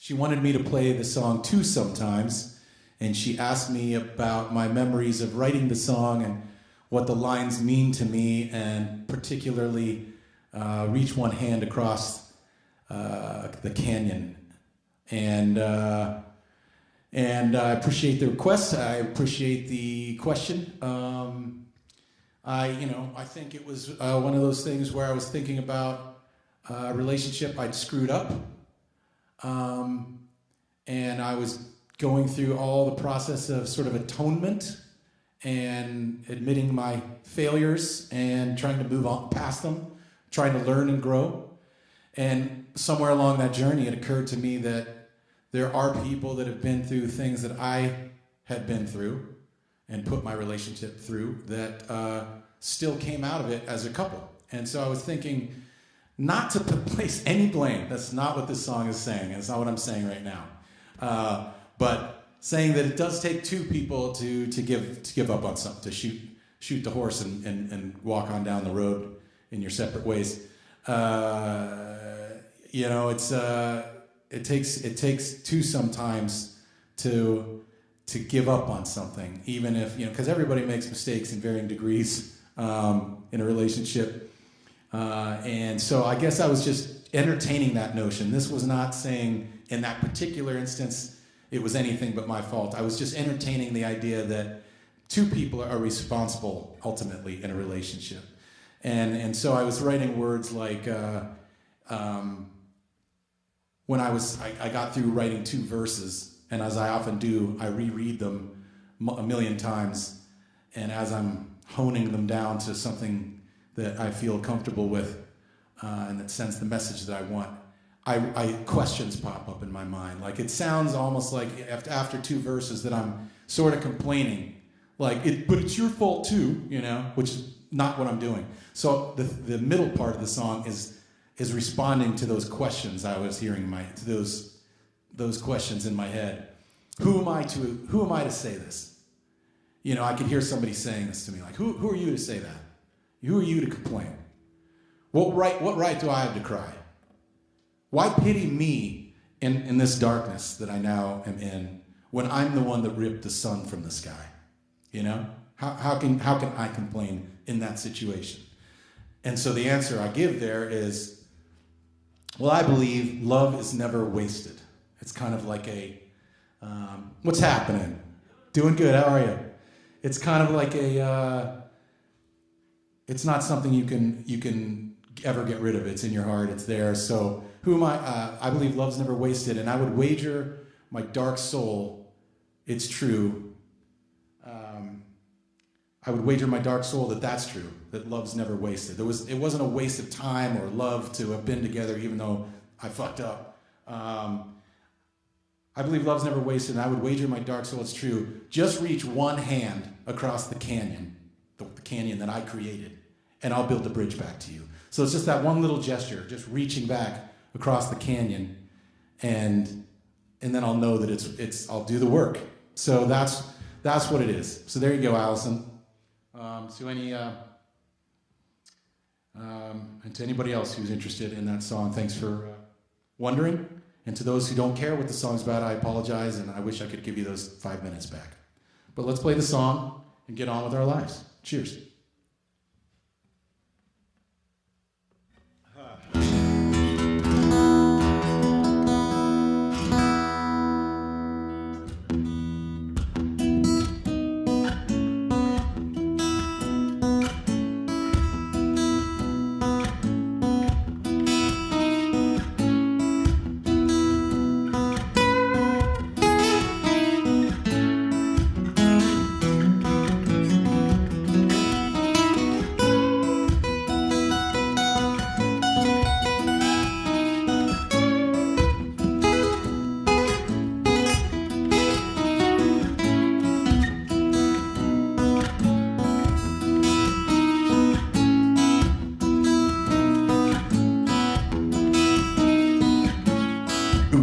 she wanted me to play the song Two Sometimes, and she asked me about my memories of writing the song and what the lines mean to me, and particularly reach one hand across the canyon. And I appreciate the request. I appreciate the question. I think it was one of those things where I was thinking about a relationship I'd screwed up. And I was going through all the process of sort of atonement and admitting my failures and trying to move on past them, trying to learn and grow. And somewhere along that journey, it occurred to me that there are people that have been through things that I had been through and put my relationship through that still came out of it as a couple. And so I was thinking, not to place any blame. That's not what this song is saying. It's not what I'm saying right now. But saying that it does take two people to give up on something, to shoot the horse and walk on down the road in your separate ways. It takes two sometimes to give up on something, even if, because everybody makes mistakes in varying degrees in a relationship. And so I guess I was just entertaining that notion. This was not saying in that particular instance it was anything but my fault. I was just entertaining the idea that two people are responsible ultimately in a relationship. And so I was writing words like, when I got through writing two verses, and as I often do, I reread them a million times, and as I'm honing them down to something that I feel comfortable with and that sends the message that I want, questions pop up in my mind. Like, it sounds almost like after two verses that I'm sort of complaining, but it's your fault too, which is not what I'm doing. So the middle part of the song is responding to those questions I was hearing those questions in my head. Who am I to say this? I could hear somebody saying this to me, like, who are you to say that? Who are you to complain? What right do I have to cry? Why pity me in this darkness that I now am in when I'm the one that ripped the sun from the sky? How can I complain in that situation? And so the answer I give there is, well, I believe love is never wasted. It's kind of like what's happening? Doing good, how are you? It's kind of like it's not something you can ever get rid of. It's in your heart, it's there. So who am I? I believe love's never wasted, and I would wager my dark soul, it's true. I would wager my dark soul that that's true, that love's never wasted. It wasn't a waste of time or love to have been together, even though I fucked up. I believe love's never wasted, and I would wager my dark soul it's true. Just reach one hand across the canyon, the canyon that I created, and I'll build the bridge back to you. So it's just that one little gesture, just reaching back across the canyon, and then I'll know that I'll do the work. So that's what it is. So there you go, Allison. And to anybody else who's interested in that song, thanks for wondering. And to those who don't care what the song's about, I apologize, and I wish I could give you those 5 minutes back. But let's play the song and get on with our lives. Cheers.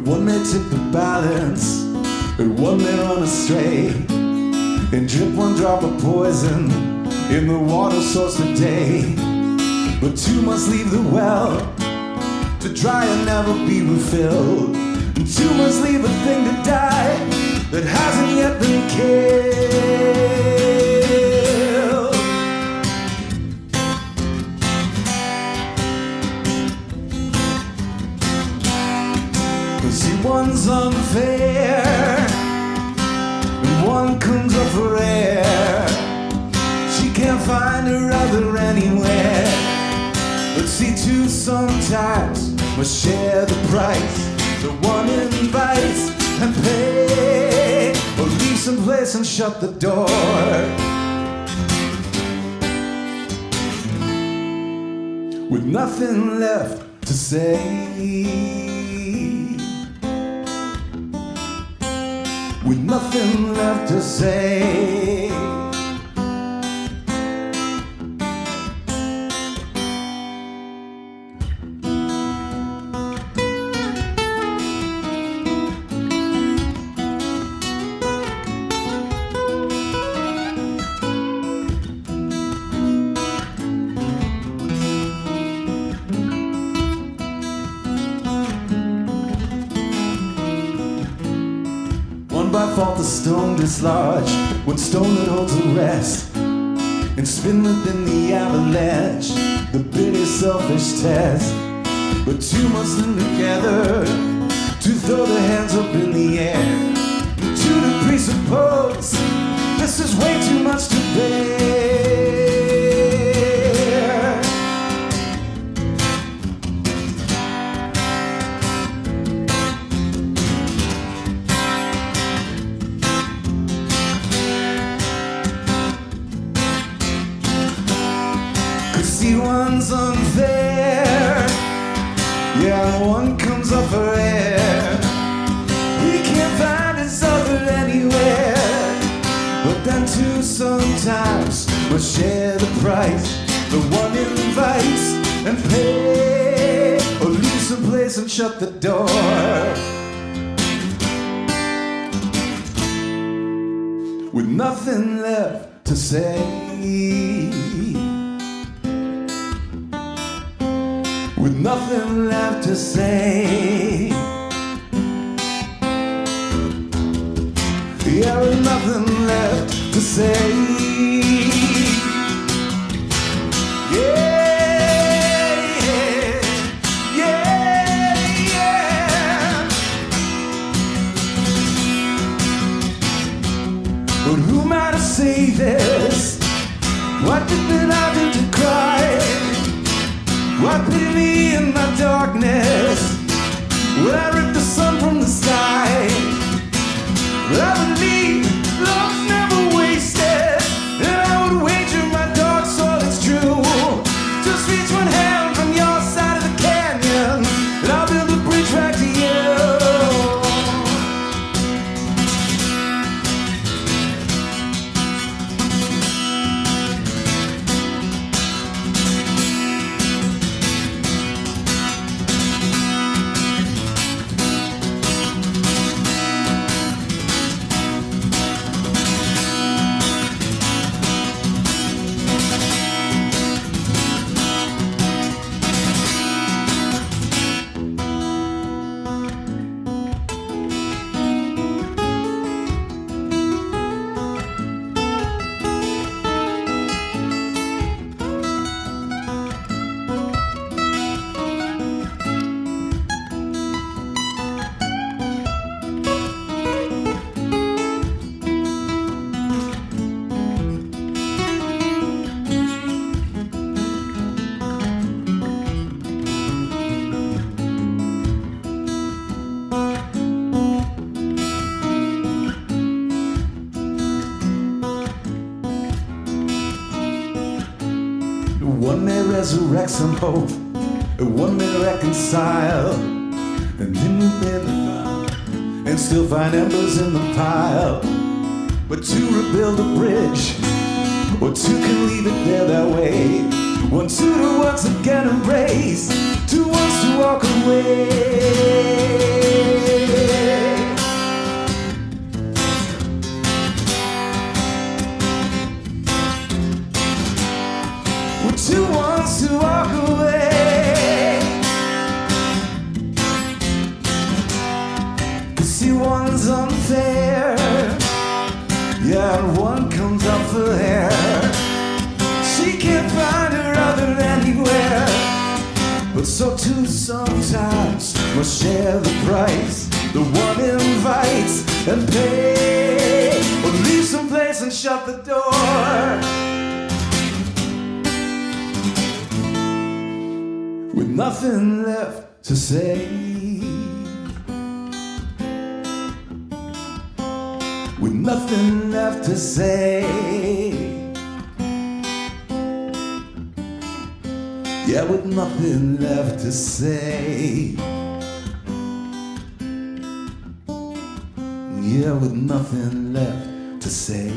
One may tip the balance, and one may run astray, and drip one drop of poison in the water source today. But two must leave the well to dry and never be refilled, and two must that hasn't yet been killed. See, one's unfair and one comes up for air. She can't find her other anywhere. But see, two sometimes must share the price. The one invites and pay, or leave someplace and shut the door. With nothing left to say, with nothing left to say. By fault the stone dislodged, one stone that holds a rest, and spin within the avalanche, the bitter selfish test. But two must live together to throw their hands up in the air, two to presuppose this is way too much to bear. See, one's unfair, yeah, one comes up for air. He can't find his other anywhere. But then two sometimes must share the price. The one invites and pay, or leave someplace and shut the door. With nothing left to say, with nothing left to say. Yeah, with nothing left to say. Yeah, yeah, yeah. But who am I to say this? What did I do to cry? Why pity me in my darkness? Would I rip the sun from the sky? I believe love's never wasted, and I would wager my dark soul it's true. Just reach one hand from your side of the canyon, and I'll build a bridge back to you. One may resurrect some hope, and one may reconcile, and then within the ground, and still find embers in the pile. But to rebuild a bridge, or two can leave it there that way. One two to once again embrace, two wants to walk away. Two wants to walk away. 'Cause see, one's unfair Yeah, and one comes up for air. She can't find her other anywhere. But so too sometimes must share the price. The one invites and pay, or leave someplace and shut the door. With nothing left to say. With nothing left to say. Yeah, with nothing left to say. Yeah, with nothing left to say.